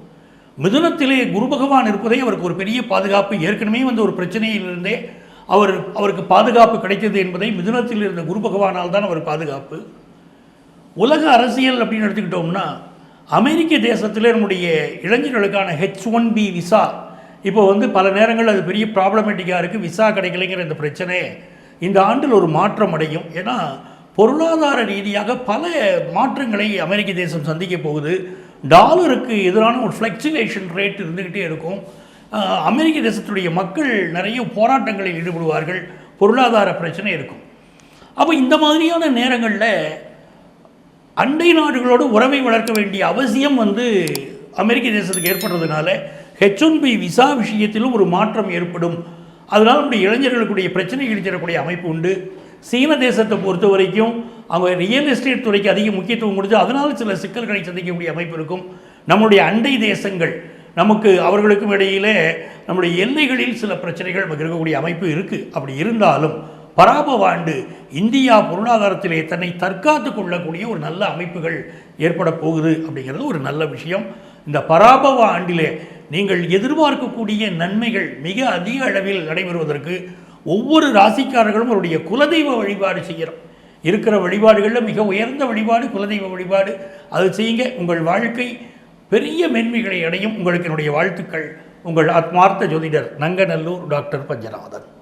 மிதுனத்திலே குரு பகவான் இருப்பதே அவருக்கு ஒரு பெரிய பாதுகாப்பு. ஏற்கனவே ஒரு பிரச்சனையிலிருந்தே அவருக்கு பாதுகாப்பு கிடைத்தது என்பதை மிதுனத்தில் இருந்த குரு பகவானால் தான் அவர் பாதுகாப்பு. உலக அரசியல் அப்படின்னு எடுத்துக்கிட்டோம்னா அமெரிக்க தேசத்தில் நம்முடைய இளைஞர்களுக்கான H1B விசா இப்போ பல நேரங்கள் அது பெரிய ப்ராப்ளமேட்டிக்காக இருக்குது. விசா கிடைக்கலைங்கிற இந்த பிரச்சனை இந்த ஆண்டில் ஒரு மாற்றம் அடையும். ஏன்னா பொருளாதார ரீதியாக பல மாற்றங்களை அமெரிக்க தேசம் சந்திக்க போகுது. டாலருக்கு எதிரான ஒரு ஃப்ளக்சுவேஷன் ரேட் இருந்துக்கிட்டே இருக்கும். அமெரிக்க தேசத்துடைய மக்கள் நிறைய போராட்டங்களில் ஈடுபடுவார்கள். பொருளாதார பிரச்சனை இருக்கும். அப்போ இந்த மாதிரியான நேரங்களில் அண்டை நாடுகளோடு உறவை வளர்க்க வேண்டிய அவசியம் அமெரிக்க தேசத்துக்கு ஏற்படுறதுனால H1B விசா விஷயத்திலும் ஒரு மாற்றம் ஏற்படும். அதனால் நம்முடைய இளைஞர்களுக்குடைய பிரச்சனைகள் தரக்கூடிய அமைப்பு உண்டு. சீன தேசத்தை பொறுத்த வரைக்கும் அவங்க ரியல் எஸ்டேட் துறைக்கு அதிக முக்கியத்துவம் கொடுத்து அதனால் சில சிக்கல்களை சந்திக்கக்கூடிய அமைப்பு இருக்கும். நம்முடைய அண்டை தேசங்கள் நமக்கு அவர்களுக்கும் இடையிலே நம்முடைய எல்லைகளில் சில பிரச்சனைகள் இருக்கக்கூடிய அமைப்பு இருக்குது. அப்படி இருந்தாலும் பராபவ ஆண்டு இந்தியா பொருளாதாரத்திலே தன்னை தற்காத்து கொள்ளக்கூடிய ஒரு நல்ல அமைப்புகள் ஏற்பட போகுது அப்படிங்கிறது ஒரு நல்ல விஷயம். இந்த பராபவ ஆண்டிலே நீங்கள் எதிர்பார்க்கக்கூடிய நன்மைகள் மிக அதிக அளவில் நடைபெறுவதற்கு ஒவ்வொரு ராசிக்காரர்களும் அவருடைய குலதெய்வ வழிபாடு செய்கிறோம். இருக்கிற வழிபாடுகளில் மிக உயர்ந்த வழிபாடு குலதெய்வ வழிபாடு. அது செய்யுங்க, உங்கள் வாழ்க்கை பெரிய மேன்மைகளை அடையும். உங்களுக்கு என்னுடைய வாழ்த்துக்கள். உங்கள் ஆத்மார்த்த ஜோதிடர் நங்கநல்லூர் டாக்டர் பஞ்சநாதன்.